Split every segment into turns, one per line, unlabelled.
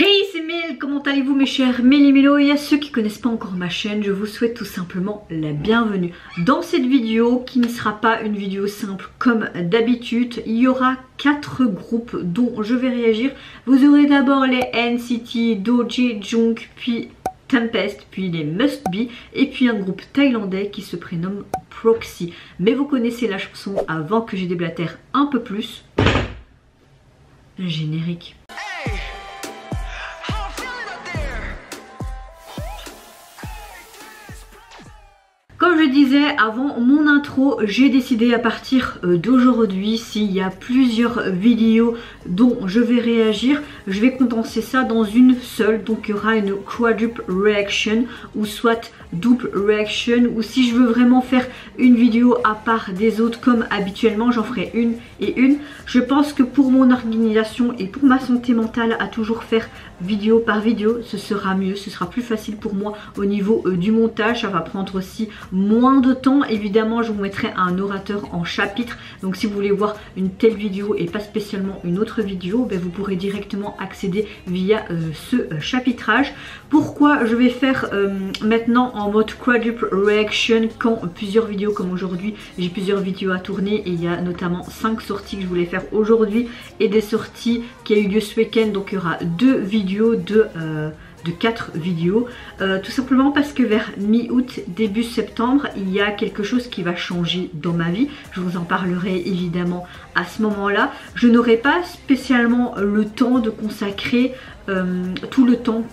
Hey, c'est Mel, comment allez-vous mes chers Méli-Mélo? Et à ceux qui ne connaissent pas encore ma chaîne, je vous souhaite tout simplement la bienvenue. Dans cette vidéo, qui ne sera pas une vidéo simple comme d'habitude, il y aura 4 groupes dont je vais réagir. Vous aurez d'abord les NCT, Doji, Jung, puis Tempest, puis les Must Be, et puis un groupe thaïlandais qui se prénomme Proxy. Mais vous connaissez la chanson avant que je déblatère un peu plus. Un générique. Comme je disais avant mon intro, j'ai décidé à partir d'aujourd'hui, s'il y a plusieurs vidéos dont je vais réagir, je vais condenser ça dans une seule. Donc il y aura une quadruple reaction ou soit double reaction, ou si je veux vraiment faire une vidéo à part des autres comme habituellement, j'en ferai une et une. Je pense que pour mon organisation et pour ma santé mentale, à toujours faire vidéo par vidéo, ce sera mieux, ce sera plus facile pour moi au niveau du montage. Ça va prendre aussi moins de temps. Évidemment, je vous mettrai un orateur en chapitre, donc si vous voulez voir une telle vidéo et pas spécialement une autre vidéo, ben vous pourrez directement accéder via ce chapitrage. Pourquoi je vais faire maintenant en mode quadruple reaction quand plusieurs vidéos comme aujourd'hui, j'ai plusieurs vidéos à tourner et il y a notamment 5 sorties que je voulais faire aujourd'hui et des sorties qui a eu lieu ce week-end. Donc il y aura 2 vidéos de 4 vidéos, tout simplement parce que vers mi-août, début septembre, il y a quelque chose qui va changer dans ma vie. Je vous en parlerai évidemment à ce moment-là. Je n'aurai pas spécialement le temps de consacrer tout le temps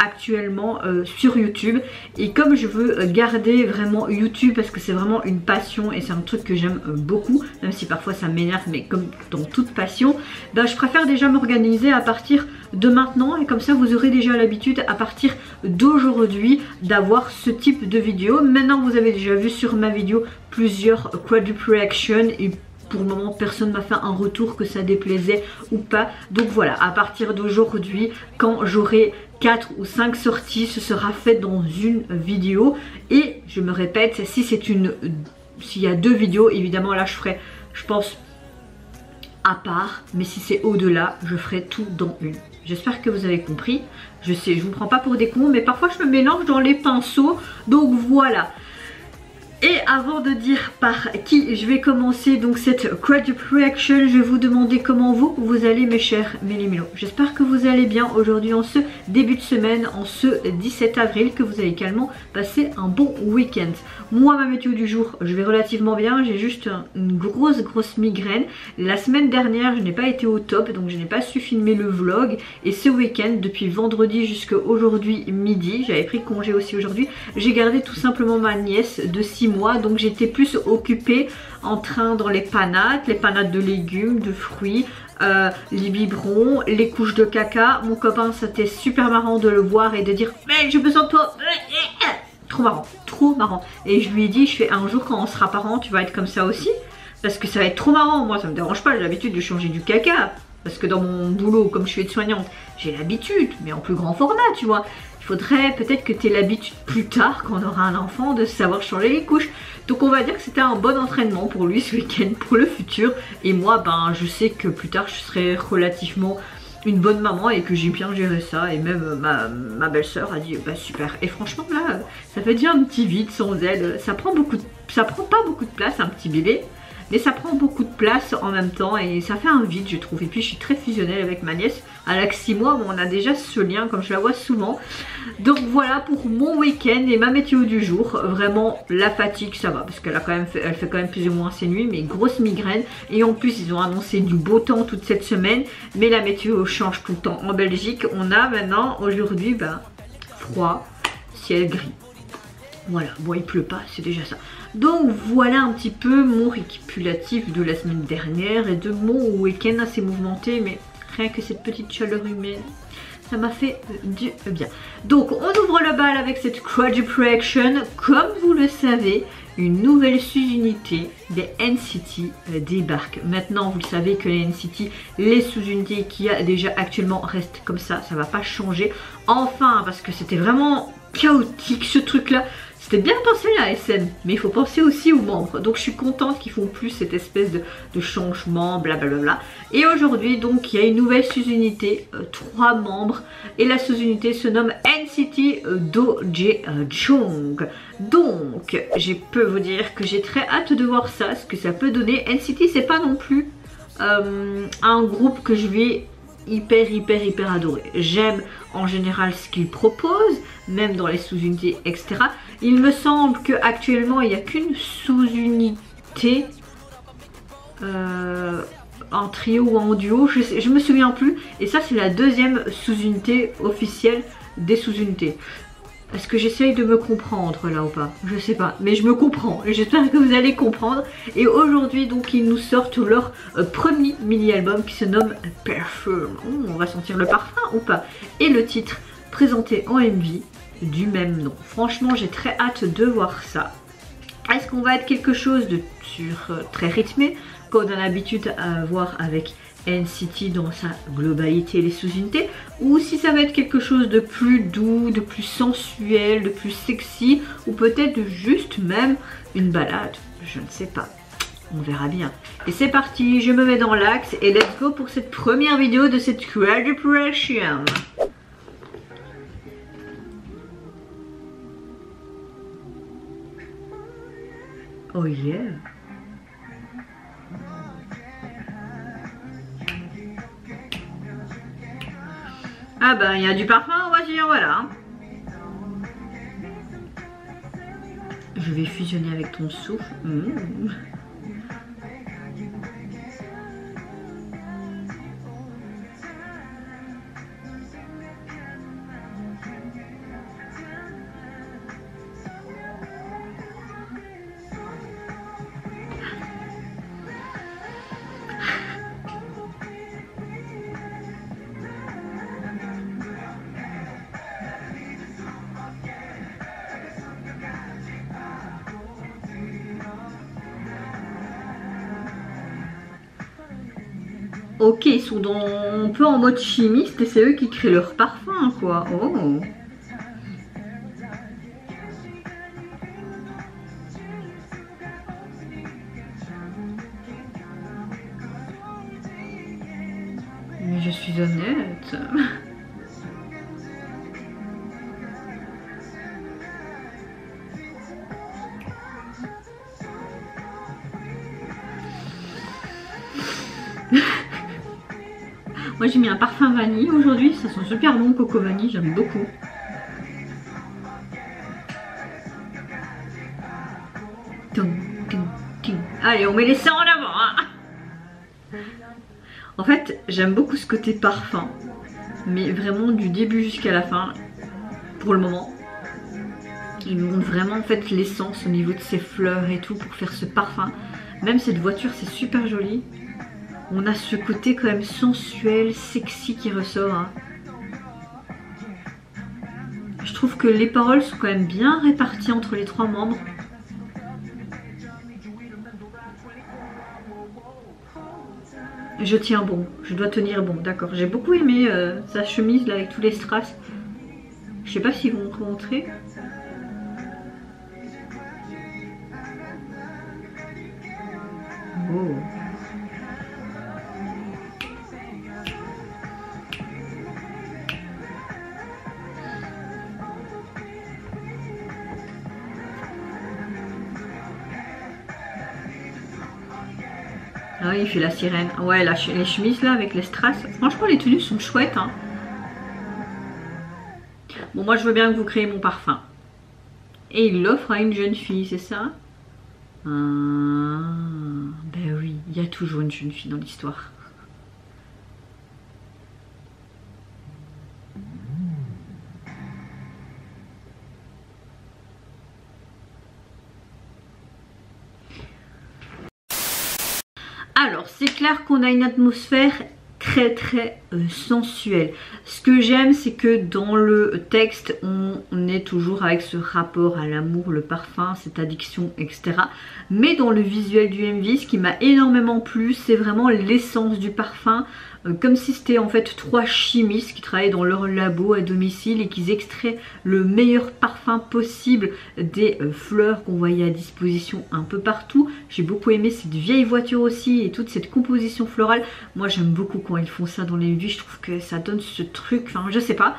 actuellement sur YouTube, et comme je veux garder vraiment YouTube parce que c'est vraiment une passion et c'est un truc que j'aime beaucoup, même si parfois ça m'énerve, mais comme dans toute passion, ben je préfère déjà m'organiser à partir de maintenant, et comme ça vous aurez déjà l'habitude à partir d'aujourd'hui d'avoir ce type de vidéo. Maintenant vous avez déjà vu sur ma vidéo plusieurs quadruple reaction et pour le moment personne m'a fait un retour que ça déplaisait ou pas. Donc voilà, à partir d'aujourd'hui, quand j'aurai 4 ou 5 sorties, ce sera fait dans une vidéo. Et je me répète, si c'est s'il y a 2 vidéos, évidemment là je ferai, je pense, à part. Mais si c'est au-delà, je ferai tout dans une. J'espère que vous avez compris. Je sais, je vous prends pas pour des cons, mais parfois je me mélange dans les pinceaux. Donc voilà. Et avant de dire par qui je vais commencer donc cette quadruple reaction, je vais vous demander comment vous allez mes chers Méli-Mélo. J'espère que vous allez bien aujourd'hui en ce début de semaine, en ce 17 avril, que vous avez également passé un bon week-end. Moi, ma météo du jour, je vais relativement bien, j'ai juste une grosse migraine. La semaine dernière, je n'ai pas été au top, donc je n'ai pas su filmer le vlog. Et ce week-end, depuis vendredi jusqu'à aujourd'hui midi, j'avais pris congé aussi aujourd'hui, j'ai gardé tout simplement ma nièce de 6 mois, donc j'étais plus occupée en train dans les panades de légumes, de fruits, les biberons, les couches de caca. Mon copain, c'était super marrant de le voir et de dire mais j'ai besoin de toi. Trop marrant. Et je lui ai dit, je fais un jour quand on sera parents, tu vas être comme ça aussi, parce que ça va être trop marrant. Moi ça me dérange pas, j'ai l'habitude de changer du caca, parce que dans mon boulot, comme je suis aide-soignante, j'ai l'habitude, mais en plus grand format, tu vois. Il faudrait peut-être que tu aies l'habitude plus tard, quand on aura un enfant, de savoir changer les couches. Donc on va dire que c'était un bon entraînement pour lui ce week-end, pour le futur. Et moi, ben je sais que plus tard, je serai relativement une bonne maman et que j'ai bien géré ça. Et même ma belle-sœur a dit bah super. Et franchement là, ça fait déjà un petit vide sans elle. Ça prend pas beaucoup de place, un petit bébé. Mais ça prend beaucoup de place en même temps et ça fait un vide, je trouve. Et puis je suis très fusionnelle avec ma nièce. Elle a que 6 mois, mais on a déjà ce lien comme je la vois souvent. Donc voilà pour mon week-end et ma météo du jour. Vraiment la fatigue ça va, parce qu'elle fait quand même plus ou moins ses nuits, mais grosse migraine. Et en plus ils ont annoncé du beau temps toute cette semaine, mais la météo change tout le temps. En Belgique on a maintenant aujourd'hui froid, ciel gris. Voilà, bon il pleut pas, c'est déjà ça. Donc voilà un petit peu mon récapitulatif de la semaine dernière et de mon week-end assez mouvementé, mais rien que cette petite chaleur humaine, ça m'a fait du bien. Donc on ouvre le bal avec cette quadruple reaction. Comme vous le savez, une nouvelle sous-unité des NCT débarque. Maintenant vous le savez que les NCT, les sous-unités qu'il y a déjà actuellement restent comme ça va pas changer. Enfin, parce que c'était vraiment chaotique ce truc là. C'était bien pensé la SM, mais il faut penser aussi aux membres. Donc je suis contente qu'ils font plus cette espèce de changement, blablabla. Et aujourd'hui, donc, il y a une nouvelle sous-unité, 3 membres. Et la sous-unité se nomme NCT Dojejong. Donc, je peux vous dire que j'ai très hâte de voir ça, ce que ça peut donner. NCT, c'est pas non plus un groupe que je vais hyper adorer. J'aime en général ce qu'ils proposent, même dans les sous-unités, etc. Il me semble qu'actuellement il n'y a qu'une sous-unité en trio ou en duo, je me souviens plus. Et ça c'est la deuxième sous-unité officielle des sous-unités. Est-ce que j'essaye de me comprendre là ou pas? Je sais pas, mais je me comprends et j'espère que vous allez comprendre. Et aujourd'hui donc ils nous sortent leur premier mini-album qui se nomme Perfume. On va sentir le parfum ou pas? Et le titre présenté en MV du même nom. Franchement j'ai très hâte de voir ça. Est-ce qu'on va être quelque chose de très rythmé comme on a l'habitude à voir avec NCT dans sa globalité, les sous-unités, ou si ça va être quelque chose de plus doux, de plus sensuel, de plus sexy, ou peut-être juste même une balade, je ne sais pas, on verra bien. Et c'est parti, je me mets dans l'axe et let's go pour cette première vidéo de cette Creation. Oh yeah. Ah ben il y a du parfum, on va dire, voilà. Je vais fusionner avec ton souffle. Ok, ils sont un peu en mode chimiste et c'est eux qui créent leur parfum, quoi. Oh. Mais je suis honnête. Moi j'ai mis un parfum vanille aujourd'hui, ça sent super bon, coco vanille, j'aime beaucoup. Allez, on met les seins en avant, hein. En fait, j'aime beaucoup ce côté parfum, mais vraiment du début jusqu'à la fin, pour le moment. Il me montre vraiment en fait l'essence au niveau de ses fleurs et tout pour faire ce parfum. Même cette voiture, c'est super joli. On a ce côté quand même sensuel, sexy qui ressort. Hein. Je trouve que les paroles sont quand même bien réparties entre les 3 membres. Je tiens bon, je dois tenir bon, d'accord. J'ai beaucoup aimé sa chemise là avec tous les strass. Je sais pas s'ils vont rentrer. Oh. Ah oui, il fait la sirène. Ouais, les chemises là avec les strass. Franchement, les tenues sont chouettes. Hein. Bon, moi je veux bien que vous créez mon parfum. Et il l'offre à une jeune fille, c'est ça? Ben oui, il y a toujours une jeune fille dans l'histoire. Alors, c'est clair qu'on a une atmosphère très sensuelle. Ce que j'aime, c'est que dans le texte, on est toujours avec ce rapport à l'amour, le parfum, cette addiction, etc. Mais dans le visuel du MV, ce qui m'a énormément plu, c'est vraiment l'essence du parfum, comme si c'était en fait 3 chimistes qui travaillaient dans leur labo à domicile et qui extraient le meilleur parfum possible des fleurs qu'on voyait à disposition un peu partout. J'ai beaucoup aimé cette vieille voiture aussi et toute cette composition florale. Moi j'aime beaucoup quand ils font ça dans les vies, je trouve que ça donne ce truc, enfin je sais pas.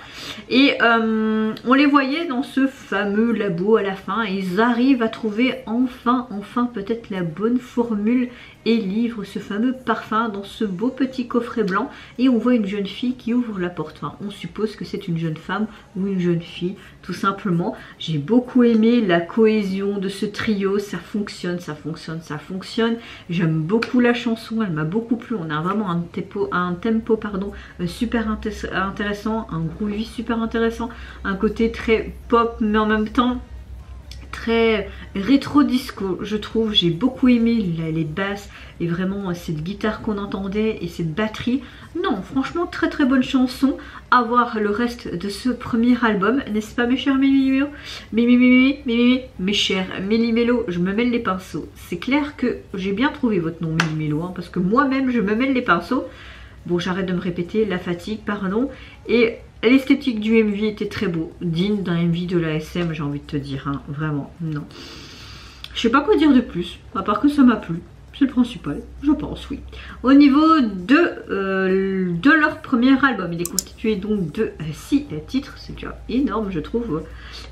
Et on les voyait dans ce fameux labo à la fin et ils arrivent à trouver enfin peut-être la bonne formule et livrent ce fameux parfum dans ce beau petit coffret blanc. Et on voit une jeune fille qui ouvre la porte. Enfin, on suppose que c'est une jeune femme ou une jeune fille, tout simplement. J'ai beaucoup aimé la cohésion de ce trio. Ça fonctionne, ça fonctionne, ça fonctionne. J'aime beaucoup la chanson, elle m'a beaucoup plu. On a vraiment un tempo super intéressant, un groovy super intéressant, un côté très pop, mais en même temps très rétro disco, je trouve. J'ai beaucoup aimé les basses et vraiment cette guitare qu'on entendait et cette batterie. Non, franchement très très bonne chanson. À voir le reste de ce premier album, n'est-ce pas mes chers Méli-Mélo? Mes chers Méli-Mélo, je me mêle les pinceaux. C'est clair que j'ai bien trouvé votre nom Méli-Mélo, hein, parce que moi-même je me mêle les pinceaux. Bon, j'arrête de me répéter, la fatigue, pardon. Et l'esthétique du MV était très beau, digne d'un MV de l'ASM, j'ai envie de te dire, hein, vraiment, non. Je sais pas quoi dire de plus, à part que ça m'a plu, c'est le principal, je pense, oui. Au niveau de leur premier album, il est constitué donc de 6 titres, c'est déjà énorme je trouve.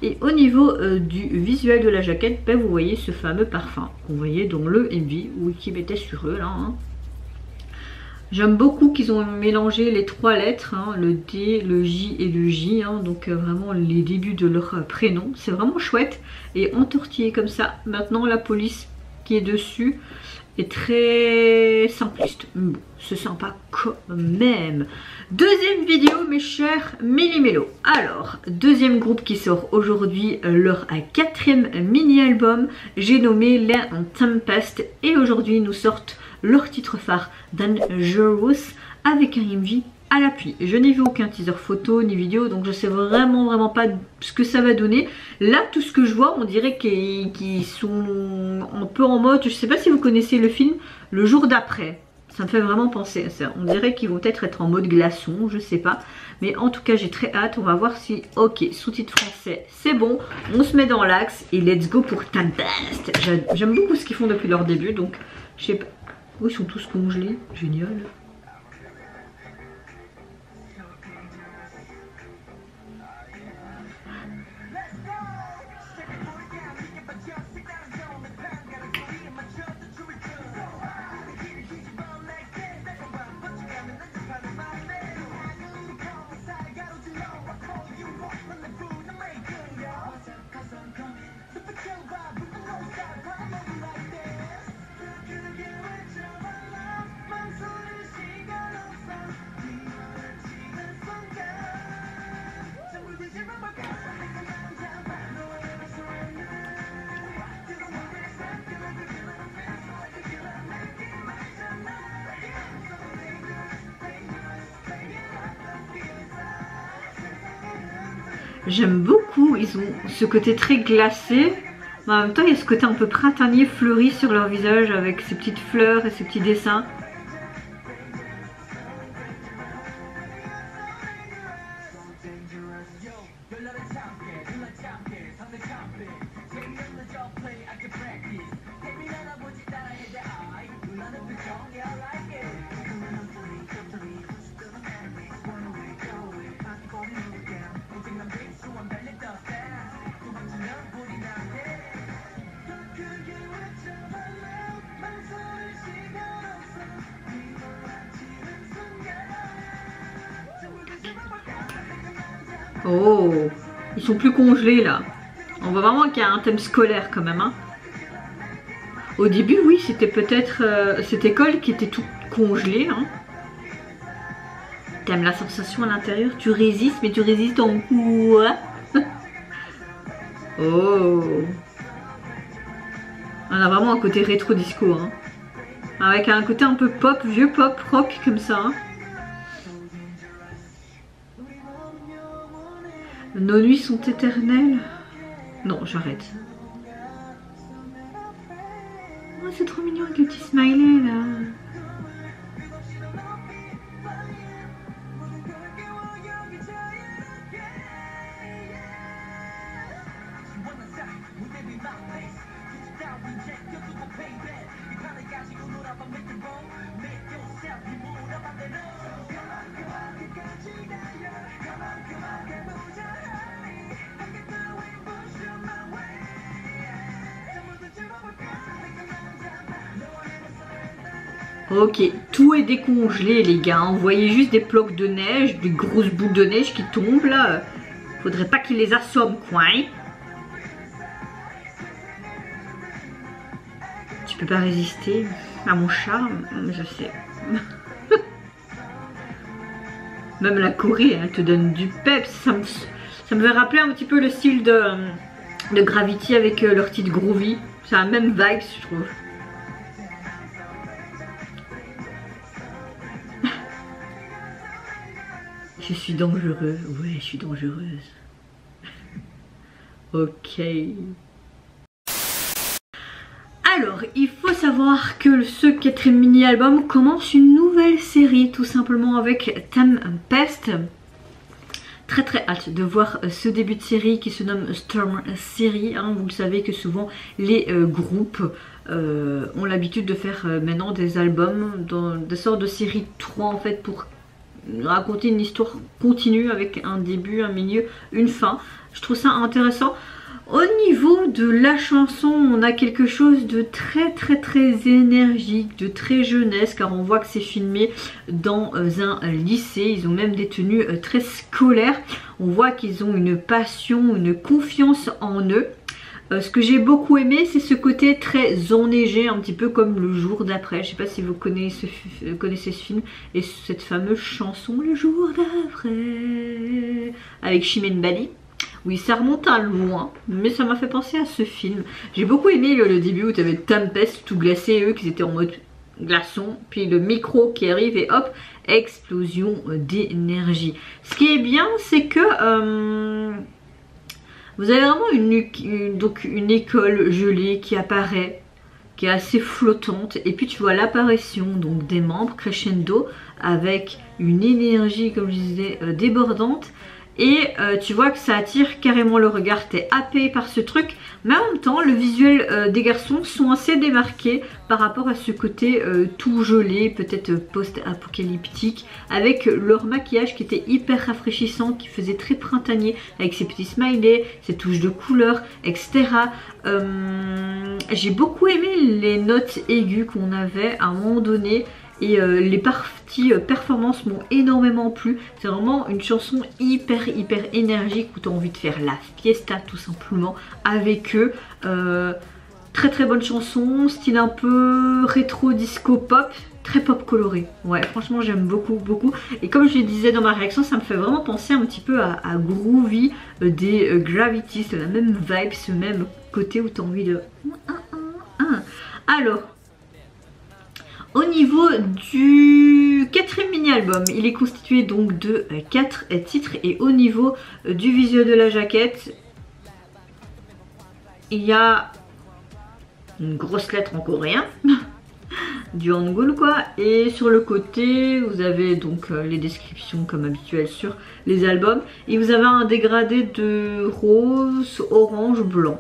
Et au niveau du visuel de la jaquette, ben, vous voyez ce fameux parfum qu'on voyait dans le MV, ou qui mettait sur eux là, hein. J'aime beaucoup qu'ils ont mélangé les 3 lettres, hein, le D, le J et le J, hein, donc vraiment les débuts de leur prénom. C'est vraiment chouette et entortillé comme ça. Maintenant la police qui est dessus est très simpliste. Bon, c'est sympa quand même. Deuxième vidéo mes chers Méli-Mélo. Alors, deuxième groupe qui sort aujourd'hui, leur 4e mini-album. J'ai nommé La Tempest et aujourd'hui nous sortent leur titre phare Dangerous avec un MV à l'appui. Je n'ai vu aucun teaser photo ni vidéo, donc je sais vraiment pas ce que ça va donner. Là tout ce que je vois, on dirait qu'ils sont un peu en mode, je sais pas si vous connaissez le film Le Jour d'après. Ça me fait vraiment penser à ça. On dirait qu'ils vont peut-être être en mode glaçon, je sais pas. Mais en tout cas, j'ai très hâte. On va voir si... Ok, sous-titre français, c'est bon. On se met dans l'axe et let's go pour Tempest. J'aime beaucoup ce qu'ils font depuis leur début, donc je sais pas. Oh, ils sont tous congelés, génial. J'aime beaucoup, ils ont ce côté très glacé, mais en même temps il y a ce côté un peu printanier fleuri sur leur visage avec ces petites fleurs et ces petits dessins. Oh, ils sont plus congelés là. On voit vraiment qu'il y a un thème scolaire quand même, hein. Au début, oui, c'était peut-être cette école qui était toute congelée, hein. T'aimes la sensation à l'intérieur? Tu résistes, mais tu résistes en quoi? Oh, on a vraiment un côté rétro disco, hein. Avec un côté un peu pop, vieux pop rock comme ça, hein. Nos nuits sont éternelles. Non, j'arrête. Oh, c'est trop mignon avec le petit smiley là. Ok, tout est décongelé les gars, vous voyez juste des blocs de neige, des grosses boules de neige qui tombent là. Faudrait pas qu'ils les assomment quoi hein. Tu peux pas résister à mon charme, je sais. Même la Corée, elle te donne du peps. Ça me fait rappeler un petit peu le style de Gravity avec leur titre Groovy. C'est la même vibe, je trouve. Je suis dangereuse. Ouais, je suis dangereuse. Ok. Alors, il faut savoir que ce 4e mini-album commence une nouvelle série, tout simplement avec Tempest. Très très hâte de voir ce début de série qui se nomme Storm Series. Hein. Vous le savez que souvent les groupes ont l'habitude de faire maintenant des albums dans des sortes de séries 3 en fait pour raconter une histoire continue avec un début, un milieu, une fin. Je trouve ça intéressant. Au niveau de la chanson, on a quelque chose de très énergique, de très jeunesse, car on voit que c'est filmé dans un lycée. Ils ont même des tenues très scolaires. On voit qu'ils ont une passion, une confiance en eux. Ce que j'ai beaucoup aimé, c'est ce côté très enneigé, un petit peu comme Le jour d'après. Je sais pas si vous connaissez ce film et cette fameuse chanson Le jour d'après avec Chimène Badi. Oui, ça remonte à loin, mais ça m'a fait penser à ce film. J'ai beaucoup aimé le début où tu avais Tempest tout glacé, eux qui étaient en mode glaçon, puis le micro qui arrive et hop, explosion d'énergie. Ce qui est bien, c'est que vous avez vraiment une école gelée qui apparaît, qui est assez flottante, et puis tu vois l'apparition donc des membres crescendo avec une énergie, comme je disais, débordante. Et tu vois que ça attire carrément le regard, t'es happé par ce truc, mais en même temps le visuel des garçons sont assez démarqués par rapport à ce côté tout gelé, peut-être post-apocalyptique, avec leur maquillage qui était hyper rafraîchissant, qui faisait très printanier, avec ses petits smileys, ses touches de couleurs, etc. J'ai beaucoup aimé les notes aiguës qu'on avait à un moment donné. Et les parties performances m'ont énormément plu. C'est vraiment une chanson hyper énergique où tu as envie de faire la fiesta tout simplement avec eux. Très bonne chanson, style un peu rétro disco pop, très pop coloré. Ouais, franchement j'aime beaucoup. Et comme je le disais dans ma réaction, ça me fait vraiment penser un petit peu à Groovy des Gravity. C'est la même vibe, ce même côté où tu as envie de... Alors... Au niveau du 4e mini-album, il est constitué donc de 4 titres et au niveau du visuel de la jaquette, il y a une grosse lettre en coréen, du hangul quoi, et sur le côté vous avez donc les descriptions comme habituel sur les albums et vous avez un dégradé de rose, orange, blanc.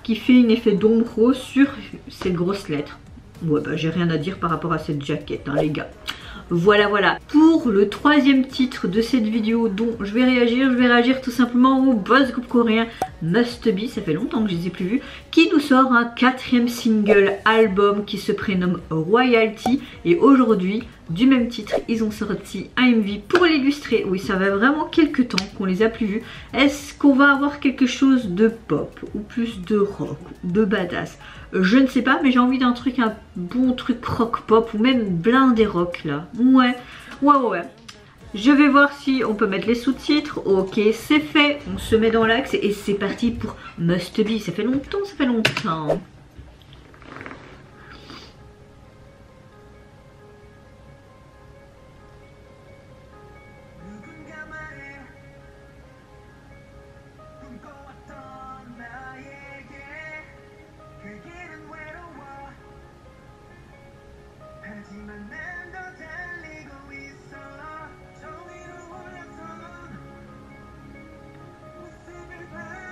Qui fait un effet d'ombre rose sur cette grosse lettre. Ouais bah j'ai rien à dire par rapport à cette jaquette hein, les gars. Voilà. Pour le 3e titre de cette vidéo dont je vais réagir tout simplement au boss groupe coréen Must Be, ça fait longtemps que je les ai plus vus, qui nous sort un 4e single album qui se prénomme Royalty. Et aujourd'hui, du même titre, ils ont sorti un MV pour l'illustrer. Oui, ça fait vraiment quelques temps qu'on les a plus vus. Est-ce qu'on va avoir quelque chose de pop ou plus de rock, de badass? Je ne sais pas, mais j'ai envie d'un truc, un bon truc rock pop ou même blindé rock là. Ouais. Je vais voir si on peut mettre les sous-titres. Ok, c'est fait. On se met dans l'axe et c'est parti pour Must Be. Ça fait longtemps.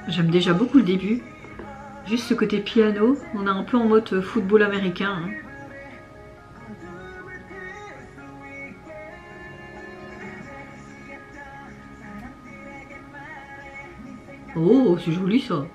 J'aime déjà beaucoup le début. Juste ce côté piano. On est un peu en mode football américain. Hein. Oh, c'est joli ça.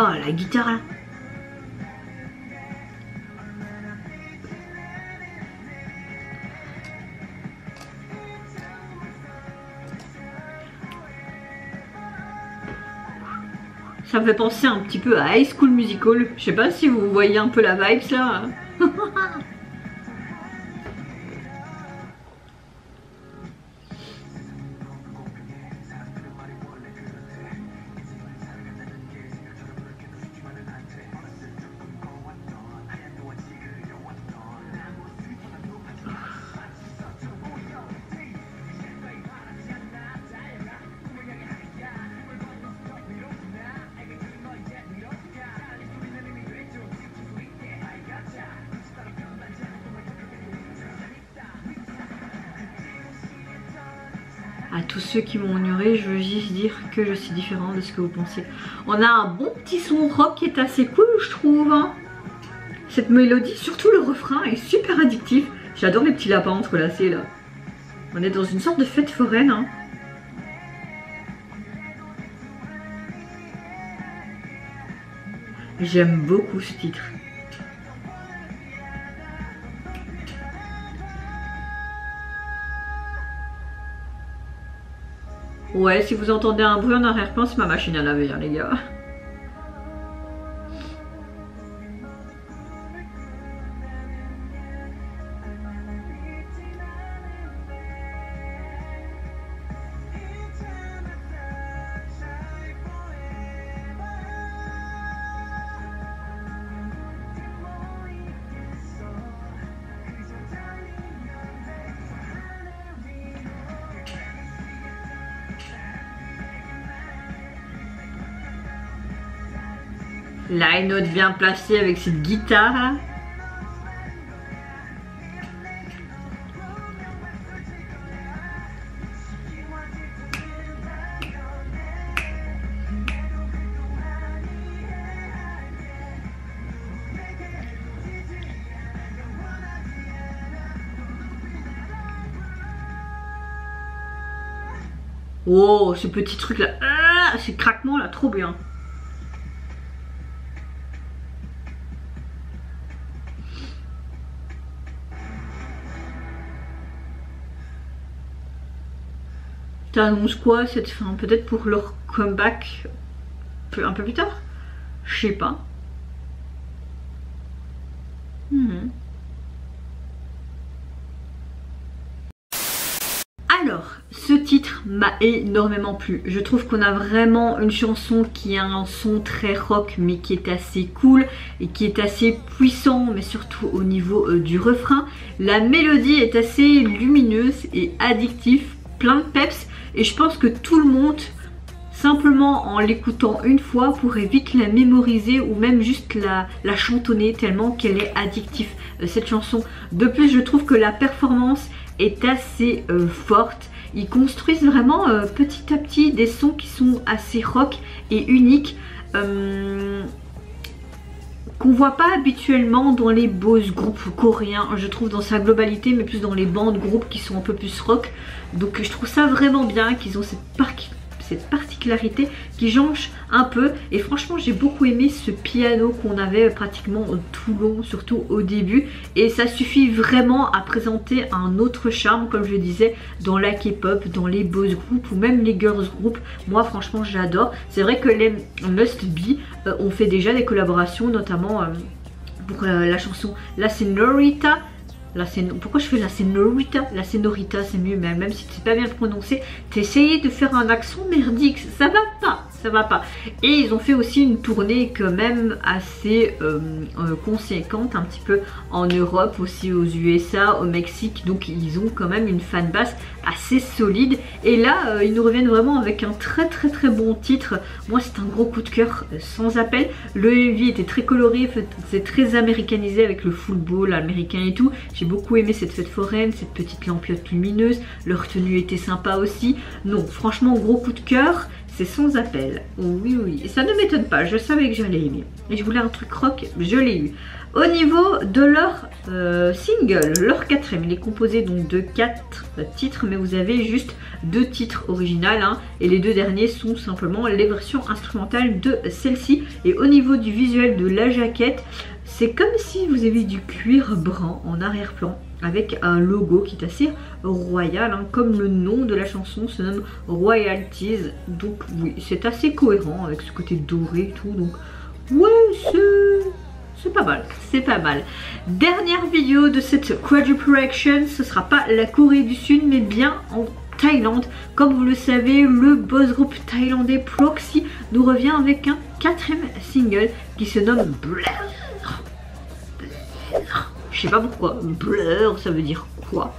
Oh, la guitare là. Ça me fait penser un petit peu à High School Musical. Je sais pas si vous voyez un peu la vibes là. À tous ceux qui m'ont ignoré, je veux juste dire que je suis différente de ce que vous pensez. On a un bon petit son rock qui est assez cool, je trouve. Hein. Cette mélodie, surtout le refrain, est super addictif. J'adore les petits lapins entrelacés là. On est dans une sorte de fête foraine. Hein. J'aime beaucoup ce titre. Ouais, si vous entendez un bruit en arrière-plan, c'est ma machine à laver, hein, les gars. Là, une note bien placée avec cette guitare. Oh, ce petit truc là, ce craquement là, trop bien. T'annonces quoi cette fin? Peut-être pour leur comeback un peu plus tard? Je sais pas. Alors, ce titre m'a énormément plu. Je trouve qu'on a vraiment une chanson qui a un son très rock mais qui est assez cool et qui est assez puissant, mais surtout au niveau du refrain. La mélodie est assez lumineuse et addictive, plein de peps, et je pense que tout le monde, simplement en l'écoutant une fois, pourrait vite la mémoriser ou même juste la chantonner tellement qu'elle est addictive, cette chanson. De plus, je trouve que la performance est assez forte. Ils construisent vraiment petit à petit des sons qui sont assez rock et uniques, qu'on voit pas habituellement dans les boys groupes coréens, je trouve, dans sa globalité, mais plus dans les bandes groupes qui sont un peu plus rock. Donc je trouve ça vraiment bien qu'ils ont cette particularité qui change un peu, et franchement j'ai beaucoup aimé ce piano qu'on avait pratiquement tout long, surtout au début, et ça suffit vraiment à présenter un autre charme, comme je disais, dans la K-pop, dans les boys group ou même les girls group. Moi franchement j'adore. C'est vrai que les Must Be ont fait déjà des collaborations, notamment pour la chanson La Senorita. Pourquoi je fais la Senorita? La Senorita c'est mieux, mais même si c'est pas bien prononcé, t'essayes de faire un accent merdique, ça va pas, ça va pas. Et ils ont fait aussi une tournée quand même assez conséquente, un petit peu en Europe, aussi aux USA, au Mexique, donc ils ont quand même une fanbase assez solide. Et là ils nous reviennent vraiment avec un très bon titre. Moi c'est un gros coup de cœur sans appel. Le MV était très coloré, c'est très américanisé avec le football américain et tout. J'ai beaucoup aimé cette fête foraine, cette petite lampiote lumineuse, leur tenue était sympa aussi. Non, franchement gros coup de cœur. c'est sans appel. Oui, oui, et ça ne m'étonne pas, je savais que j'allais aimer. Et je voulais un truc rock, je l'ai eu. Au niveau de leur single, leur quatrième, il est composé donc de 4 titres, mais vous avez juste 2 titres originaux, hein, et les 2 derniers sont simplement les versions instrumentales de celle-ci. Et au niveau du visuel de la jaquette, c'est comme si vous avez du cuir brun en arrière-plan, avec un logo qui est assez royal, hein, comme le nom de la chanson se nomme Royalties. Donc oui, c'est assez cohérent avec ce côté doré et tout, donc ouais, c'est pas mal, c'est pas mal. Dernière vidéo de cette quadruple reaction, ce sera pas la Corée du Sud, mais bien en Thaïlande. Comme vous le savez, le boss group thaïlandais Proxy nous revient avec un 4e single qui se nomme Blur. Je sais pas pourquoi, Blur, ça veut dire quoi?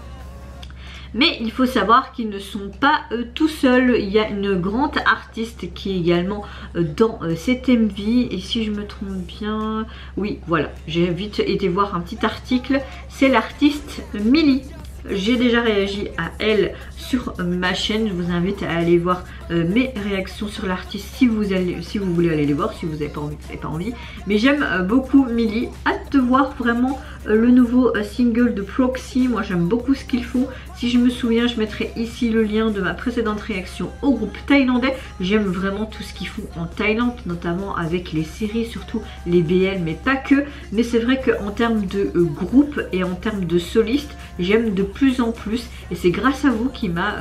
Mais il faut savoir qu'ils ne sont pas tout seuls. Il y a une grande artiste qui est également dans cet MV. Et si je me trompe bien, oui, voilà, j'ai vite été voir un petit article. C'est l'artiste Millie. J'ai déjà réagi à elle sur ma chaîne. Je vous invite à aller voir mes réactions sur l'artiste si vous voulez aller les voir. Si vous n'avez pas envie, vous n'avez pas envie. Mais j'aime beaucoup Millie. Hâte de voir vraiment le nouveau single de Proxy. Moi j'aime beaucoup ce qu'ils font. Si je me souviens, je mettrai ici le lien de ma précédente réaction au groupe thaïlandais. J'aime vraiment tout ce qu'ils font en Thaïlande, notamment avec les séries, surtout les BL, mais pas que. Mais c'est vrai qu'en termes de groupe et en termes de soliste, j'aime de plus en plus. Et c'est grâce à vous qui m'a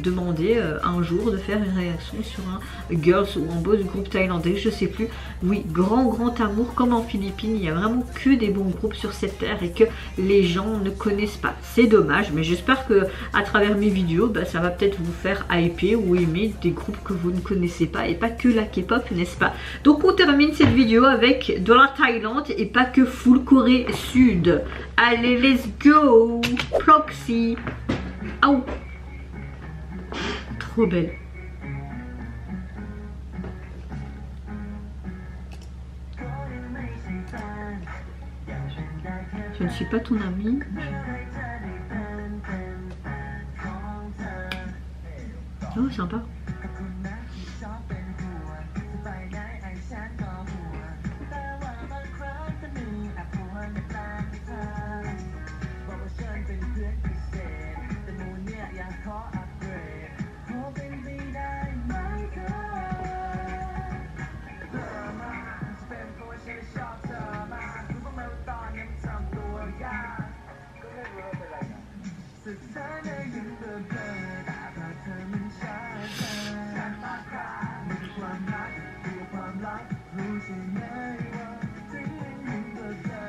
demandé un jour de faire une réaction sur un Girls ou un boss groupe thaïlandais, je sais plus. Oui, grand amour, comme en Philippines, il y a vraiment que des bons groupes sur cette terre et que les gens ne connaissent pas. C'est dommage, mais j'espère que à travers mes vidéos, ça va peut-être vous faire hyper ou aimer des groupes que vous ne connaissez pas et pas que la K-pop, n'est-ce pas? Donc on termine cette vidéo avec de la Thaïlande et pas que full Corée Sud. Allez, let's go! Proxy. Oh, trop belle. Je ne suis pas ton ami. Oh, sympa.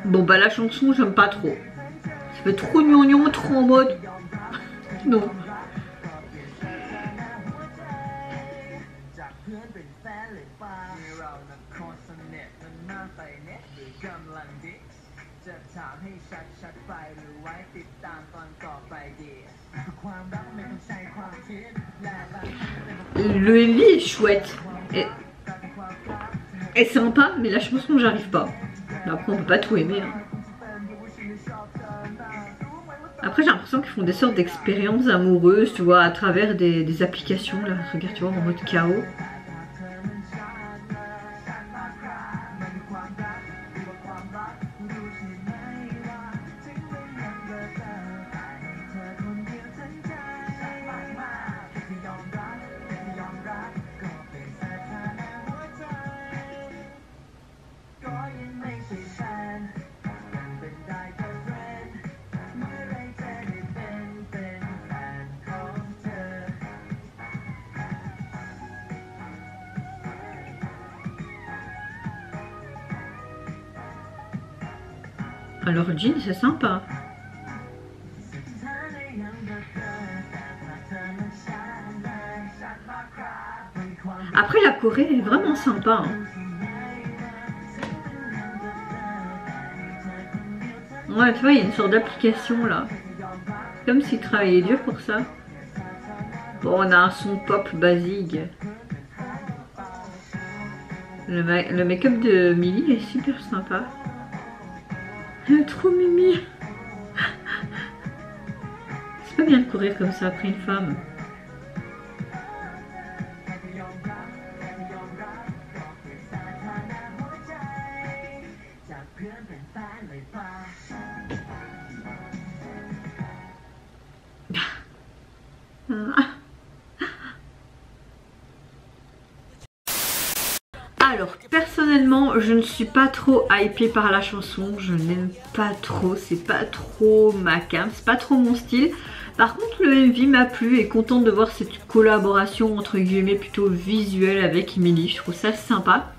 Bon bah la chanson j'aime pas trop. Ça fait trop gnognon, trop en mode. Non. Le MV est chouette. Et sympa, mais la chanson j'arrive pas. Après on peut pas tout aimer. Hein. Après j'ai l'impression qu'ils font des sortes d'expériences amoureuses, tu vois, à travers des applications. Là, regarde, tu vois, en mode chaos. Alors jean c'est sympa. Après la Corée est vraiment sympa. Hein. Ouais, tu vois, il y a une sorte d'application là. Comme s'ils travaillaient dur pour ça. Bon, on a un son pop basique. Le make-up de Millie est super sympa. Elle est trop mimi. C'est pas bien de courir comme ça après une femme. Alors personnellement je ne suis pas trop hypée par la chanson, je n'aime pas trop, c'est pas trop ma cam, c'est pas trop mon style. Par contre le MV m'a plu et contente de voir cette collaboration entre guillemets plutôt visuelle avec Emily, je trouve ça sympa.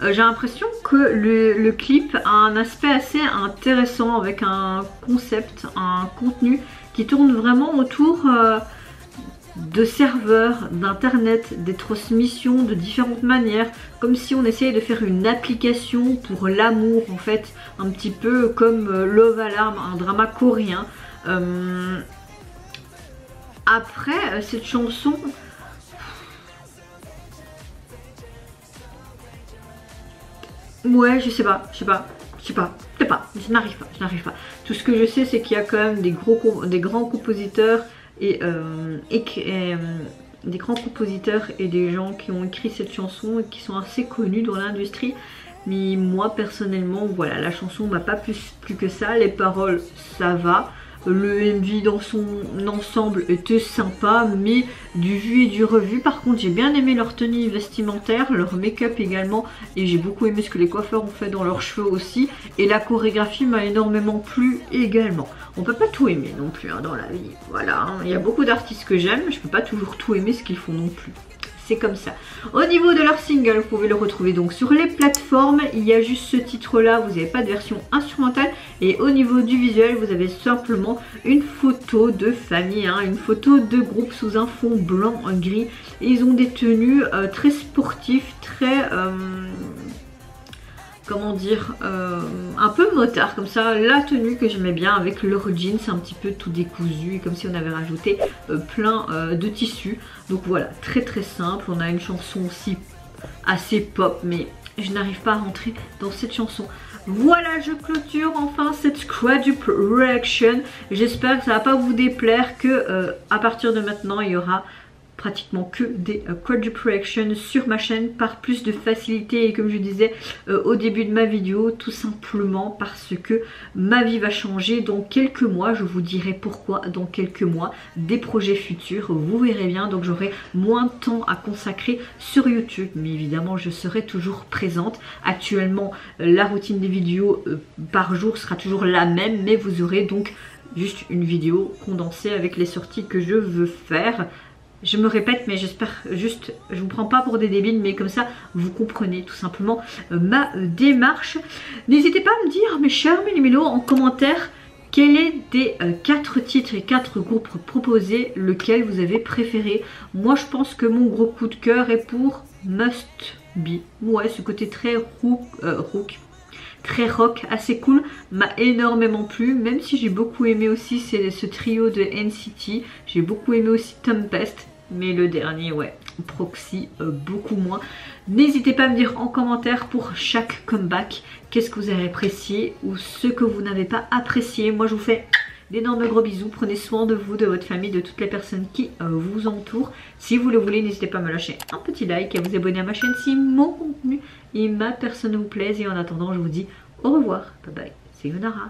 J'ai l'impression que le clip a un aspect assez intéressant avec un concept, un contenu qui tourne vraiment autour de serveurs, d'internet, des transmissions de différentes manières, comme si on essayait de faire une application pour l'amour en fait, un petit peu comme Love Alarm, un drama coréen. Après cette chanson, ouais je sais pas, je n'arrive pas. Tout ce que je sais c'est qu'il y a quand même des grands compositeurs et des grands compositeurs et des gens qui ont écrit cette chanson et qui sont assez connus dans l'industrie. Mais moi personnellement voilà, la chanson m'a pas plus que ça, les paroles ça va. Le MV dans son ensemble était sympa, mais du vu et du revu. Par contre j'ai bien aimé leur tenue vestimentaire, leur make-up également, et j'ai beaucoup aimé ce que les coiffeurs ont fait dans leurs cheveux aussi, et la chorégraphie m'a énormément plu également. On peut pas tout aimer non plus hein, dans la vie, voilà hein. Il y a beaucoup d'artistes que j'aime, je peux pas toujours tout aimer ce qu'ils font non plus. C'est comme ça. Au niveau de leur single, vous pouvez le retrouver donc sur les plateformes. Il y a juste ce titre là, vous n'avez pas de version instrumentale. Et au niveau du visuel, vous avez simplement une photo de famille, hein, une photo de groupe sous un fond blanc gris. Et ils ont des tenues très sportifs, très... comment dire, un peu motard comme ça, la tenue que j'aimais bien avec leur jeans un petit peu tout décousu, comme si on avait rajouté plein de tissus. Donc voilà, très très simple. On a une chanson aussi assez pop, mais je n'arrive pas à rentrer dans cette chanson. Voilà, je clôture enfin cette quadruple reaction. J'espère que ça va pas vous déplaire, que à partir de maintenant il y aura pratiquement que des quadruple reactions sur ma chaîne par plus de facilité, et comme je disais au début de ma vidéo, tout simplement parce que ma vie va changer dans quelques mois. Je vous dirai pourquoi dans quelques mois, des projets futurs, vous verrez bien. Donc j'aurai moins de temps à consacrer sur YouTube, mais évidemment je serai toujours présente. Actuellement la routine des vidéos par jour sera toujours la même, mais vous aurez donc juste une vidéo condensée avec les sorties que je veux faire. Je me répète, mais j'espère juste, je vous prends pas pour des débiles, mais comme ça vous comprenez tout simplement ma démarche. N'hésitez pas à me dire, mes chers méli-mélos, en commentaire, quel est des 4 titres et 4 groupes proposés, lequel vous avez préféré. Moi je pense que mon gros coup de cœur est pour Must Be. Ouais, ce côté très très rock, assez cool, m'a énormément plu, même si j'ai beaucoup aimé aussi ce trio de NCT, j'ai beaucoup aimé aussi Tempest, mais le dernier, ouais, Proxy, beaucoup moins. N'hésitez pas à me dire en commentaire pour chaque comeback, qu'est-ce que vous avez apprécié ou ce que vous n'avez pas apprécié. Moi je vous fais d'énormes gros bisous, prenez soin de vous, de votre famille, de toutes les personnes qui vous entourent. Si vous le voulez, n'hésitez pas à me lâcher un petit like et à vous abonner à ma chaîne si mon contenu et ma personne vous plaisent. Et en attendant, je vous dis au revoir, bye bye, c'est Sayonara.